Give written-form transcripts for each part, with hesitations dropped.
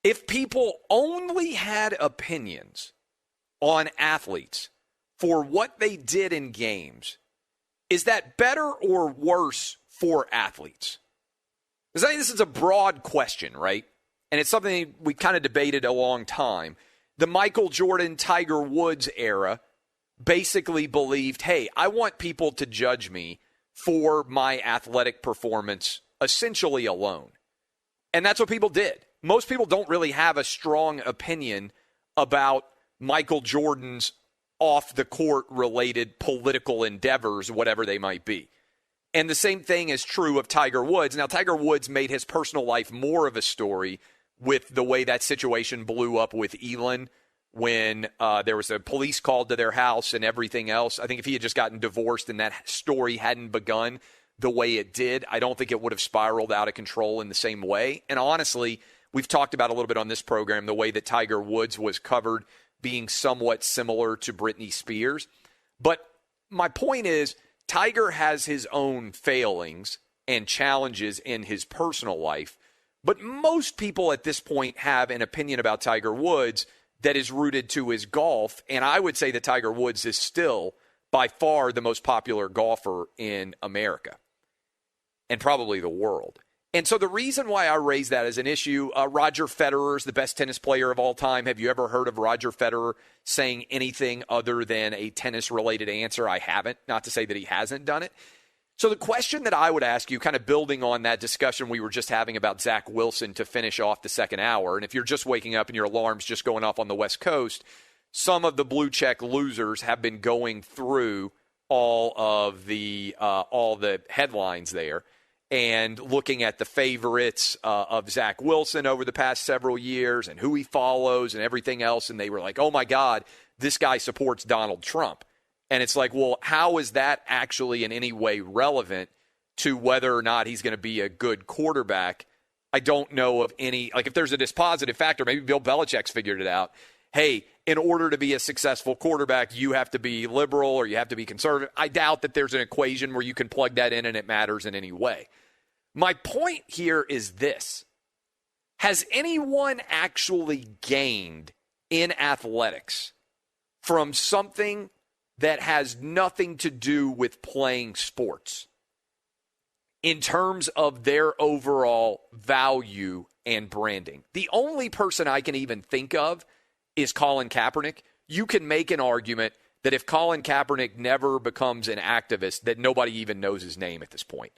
If people only had opinions on athletes for what they did in games, is that better or worse for athletes? Because I think this is a broad question, right? And it's something we kind of debated a long time. The Michael Jordan, Tiger Woods era basically believed, hey, I want people to judge me for my athletic performance essentially alone. And that's what people did. Most people don't really have a strong opinion about Michael Jordan's off-the-court related political endeavors, whatever they might be. And the same thing is true of Tiger Woods. Now, Tiger Woods made his personal life more of a story with the way that situation blew up with Elon when there was a police called to their house and everything else. I think if he had just gotten divorced and that story hadn't begun the way it did, I don't think it would have spiraled out of control in the same way. And honestly, we've talked about a little bit on this program the way that Tiger Woods was covered being somewhat similar to Britney Spears. But my point is, Tiger has his own failings and challenges in his personal life. But most people at this point have an opinion about Tiger Woods that is rooted to his golf. And I would say that Tiger Woods is still by far the most popular golfer in America and probably the world. And so the reason why I raise that as an issue, Roger Federer is the best tennis player of all time. Have you ever heard of Roger Federer saying anything other than a tennis-related answer? I haven't, not to say that he hasn't done it. So the question that I would ask you, kind of building on that discussion we were just having about Zach Wilson to finish off the second hour, and if you're just waking up and your alarm's just going off on the West Coast, some of the blue check losers have been going through all the headlines there and looking at the favorites of Zach Wilson over the past several years and who he follows and everything else. And they were like, oh, my God, this guy supports Donald Trump. And it's like, well, how is that actually in any way relevant to whether or not he's going to be a good quarterback? I don't know of any, like if there's a dispositive factor, maybe Bill Belichick's figured it out. Hey, in order to be a successful quarterback, you have to be liberal or you have to be conservative. I doubt that there's an equation where you can plug that in and it matters in any way. My point here is this. Has anyone actually gained in athletics from something that has nothing to do with playing sports in terms of their overall value and branding? The only person I can even think of is Colin Kaepernick. You can make an argument that if Colin Kaepernick never becomes an activist, that nobody even knows his name at this point.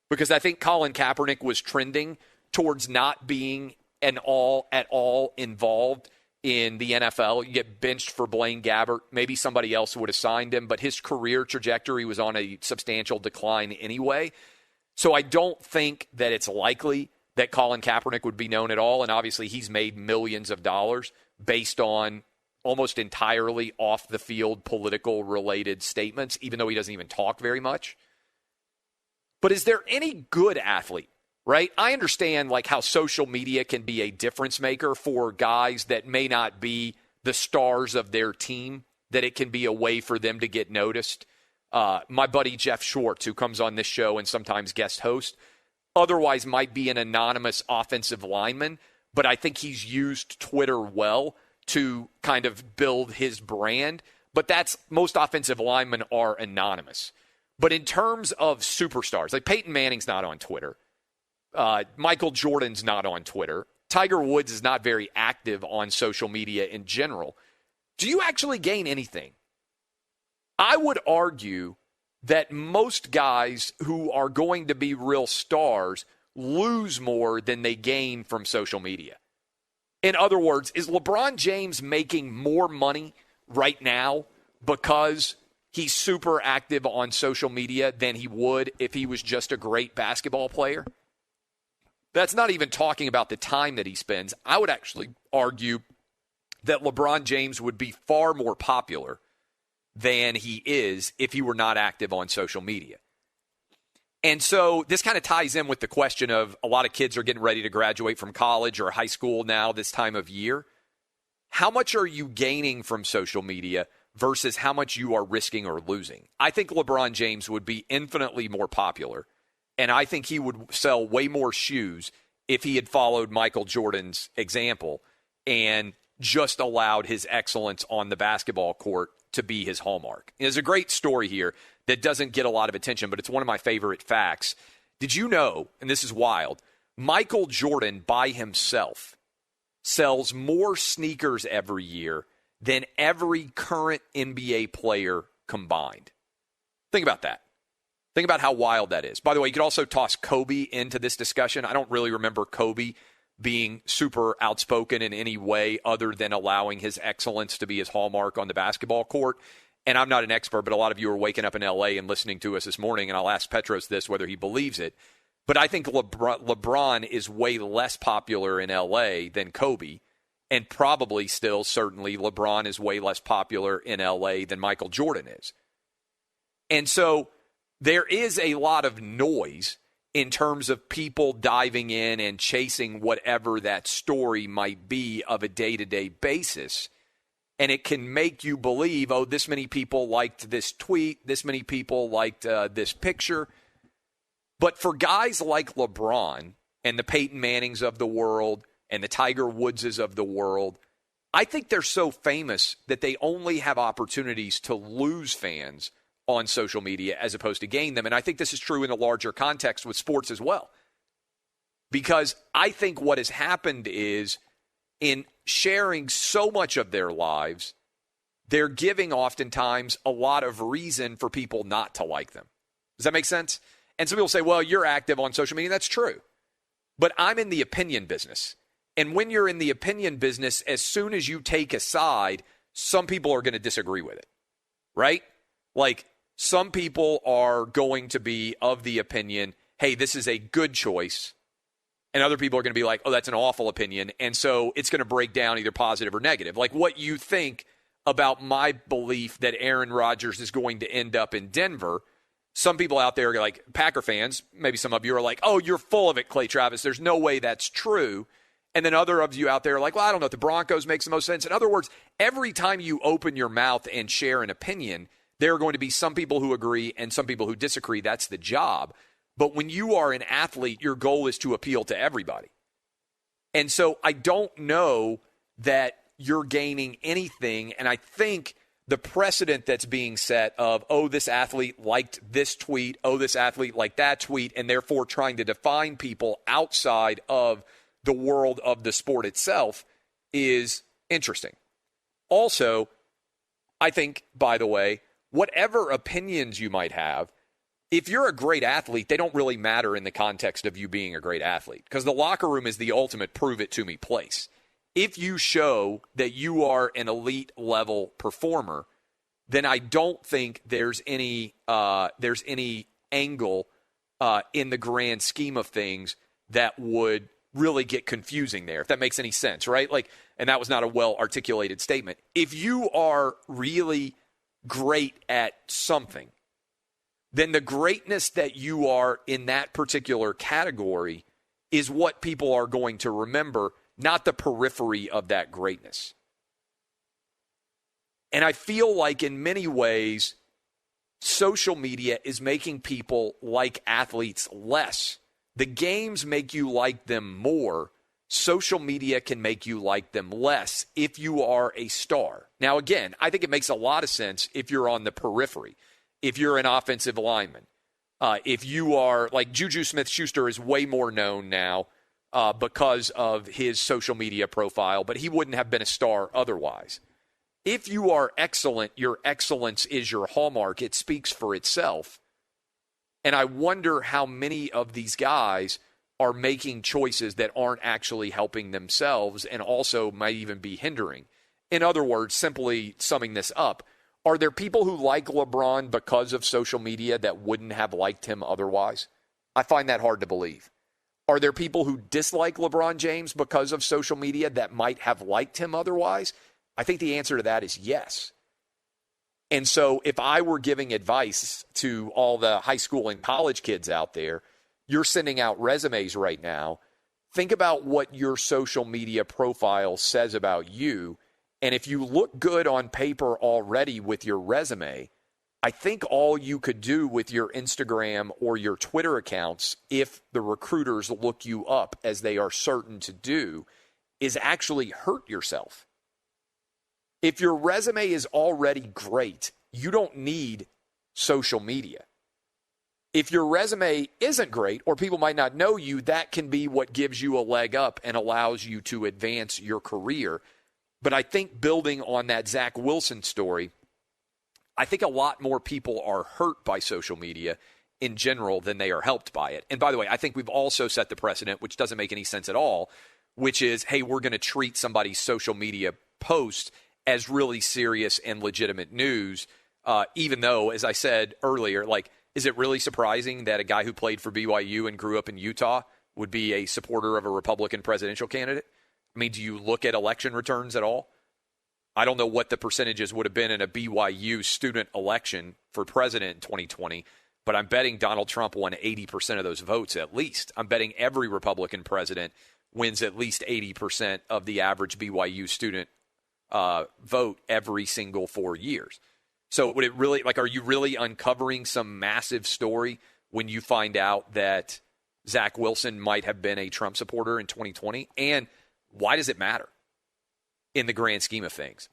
Because I think Colin Kaepernick was trending towards not being at all involved in the NFL. You get benched for Blaine Gabbert. Maybe somebody else would have signed him, but his career trajectory was on a substantial decline anyway. So I don't think that it's likely that Colin Kaepernick would be known at all. And obviously he's made millions of dollars based on almost entirely off the field political related statements, even though he doesn't even talk very much. But is there any good athlete, right? I understand like how social media can be a difference maker for guys that may not be the stars of their team, that it can be a way for them to get noticed. My buddy Jeff Schwartz, who comes on this show and sometimes guest host, otherwise might be an anonymous offensive lineman, but I think he's used Twitter well to kind of build his brand. But that's, most offensive linemen are anonymous. But in terms of superstars, like Peyton Manning's not on Twitter. Michael Jordan's not on Twitter. Tiger Woods is not very active on social media in general. Do you actually gain anything? I would argue that most guys who are going to be real stars lose more than they gain from social media. In other words, is LeBron James making more money right now because he's super active on social media than he would if he was just a great basketball player? That's not even talking about the time that he spends. I would actually argue that LeBron James would be far more popular than he is if he were not active on social media. And so this kind of ties in with the question of a lot of kids are getting ready to graduate from college or high school now this time of year. How much are you gaining from social media versus how much you are risking or losing? I think LeBron James would be infinitely more popular, and I think he would sell way more shoes if he had followed Michael Jordan's example and just allowed his excellence on the basketball court to be his hallmark. There's a great story here that doesn't get a lot of attention, but it's one of my favorite facts. Did you know, and this is wild, Michael Jordan by himself sells more sneakers every year than every current NBA player combined? Think about that. Think about how wild that is. By the way, you could also toss Kobe into this discussion. I don't really remember Kobe being super outspoken in any way other than allowing his excellence to be his hallmark on the basketball court. And I'm not an expert, but a lot of you are waking up in L.A. and listening to us this morning, and I'll ask Petros this, whether he believes it. But I think LeBron is way less popular in L.A. than Kobe, and probably still, certainly, LeBron is way less popular in L.A. than Michael Jordan is. And so there is a lot of noise in terms of people diving in and chasing whatever that story might be of a day-to-day basis. And it can make you believe, oh, this many people liked this tweet, this many people liked this picture. But for guys like LeBron and the Peyton Mannings of the world and the Tiger Woodses of the world, I think they're so famous that they only have opportunities to lose fans on social media as opposed to gain them. And I think this is true in the larger context with sports as well. Because I think what has happened is in sharing so much of their lives, they're giving oftentimes a lot of reason for people not to like them. Does that make sense? And some people say, well, you're active on social media. That's true. But I'm in the opinion business. And when you're in the opinion business, as soon as you take a side, some people are going to disagree with it, right? Like, some people are going to be of the opinion, hey, this is a good choice. And other people are going to be like, oh, that's an awful opinion. And so it's going to break down either positive or negative. Like what you think about my belief that Aaron Rodgers is going to end up in Denver. Some people out there are like Packer fans, maybe some of you are like, oh, you're full of it, Clay Travis. There's no way that's true. And then other of you out there are like, well, I don't know if the Broncos makes the most sense. In other words, every time you open your mouth and share an opinion, there are going to be some people who agree and some people who disagree. That's the job. But when you are an athlete, your goal is to appeal to everybody. And so I don't know that you're gaining anything. And I think the precedent that's being set of, oh, this athlete liked this tweet, oh, this athlete liked that tweet, and therefore trying to define people outside of the world of the sport itself is interesting. Also, I think, by the way, whatever opinions you might have, if you're a great athlete, they don't really matter in the context of you being a great athlete because the locker room is the ultimate prove-it-to-me place. If you show that you are an elite level performer, then I don't think there's any angle in the grand scheme of things that would really get confusing there, if that makes any sense, right? Like, and that was not a well-articulated statement. If you are really great at something, then the greatness that you are in that particular category is what people are going to remember, not the periphery of that greatness. And I feel like in many ways, social media is making people like athletes less. The games make you like them more. Social media can make you like them less if you are a star. Now, again, I think it makes a lot of sense if you're on the periphery, if you're an offensive lineman, if you are like Juju Smith-Schuster is way more known now because of his social media profile, but he wouldn't have been a star otherwise. If you are excellent, your excellence is your hallmark. It speaks for itself. And I wonder how many of these guys are making choices that aren't actually helping themselves and also might even be hindering. In other words, simply summing this up, are there people who like LeBron because of social media that wouldn't have liked him otherwise? I find that hard to believe. Are there people who dislike LeBron James because of social media that might have liked him otherwise? I think the answer to that is yes. And so if I were giving advice to all the high school and college kids out there, you're sending out resumes right now. Think about what your social media profile says about you. And if you look good on paper already with your resume, I think all you could do with your Instagram or your Twitter accounts, if the recruiters look you up as they are certain to do, is actually hurt yourself. If your resume is already great, you don't need social media. If your resume isn't great or people might not know you, that can be what gives you a leg up and allows you to advance your career. But I think building on that Zach Wilson story, I think a lot more people are hurt by social media in general than they are helped by it. And by the way, I think we've also set the precedent, which doesn't make any sense at all, which is, hey, we're going to treat somebody's social media post as really serious and legitimate news, even though, as I said earlier, like, is it really surprising that a guy who played for BYU and grew up in Utah would be a supporter of a Republican presidential candidate? I mean, do you look at election returns at all? I don't know what the percentages would have been in a BYU student election for president in 2020, but I'm betting Donald Trump won 80% of those votes at least. I'm betting every Republican president wins at least 80% of the average BYU student vote every single 4 years. So would it really, like, are you really uncovering some massive story when you find out that Zach Wilson might have been a Trump supporter in 2020? And why does it matter in the grand scheme of things?